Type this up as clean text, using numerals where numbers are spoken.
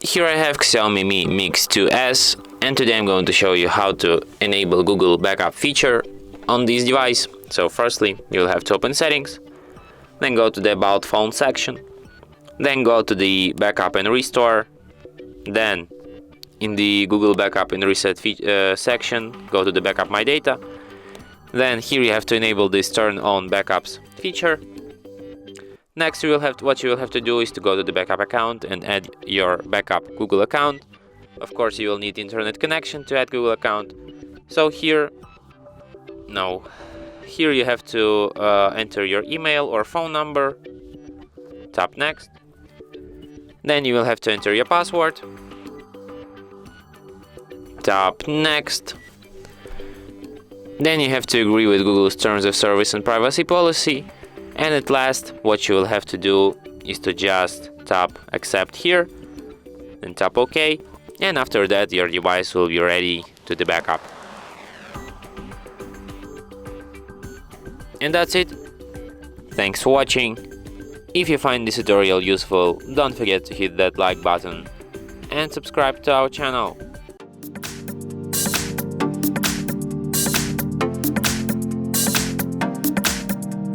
Here I have XIAOMI Mi Mix 2S, and today I'm going to show you how to enable Google Backup feature on this device. So firstly, you'll have to open Settings, then go to the About Phone section, then go to the Backup and Restore, then in the Google Backup and Reset section, go to the Backup My Data. Then here you have to enable this Turn on Backups feature. Next, what you will have to do is to go to the backup account and add your backup Google account. Of course, you will need internet connection to add Google account. So here you have to enter your email or phone number. Tap Next. Then you will have to enter your password. Tap Next. Then you have to agree with Google's terms of service and privacy policy. And at last, what you will have to do is to just tap Accept here, then tap OK, and after that your device will be ready to the backup. And that's it. Thanks for watching. If you find this tutorial useful, don't forget to hit that like button and subscribe to our channel.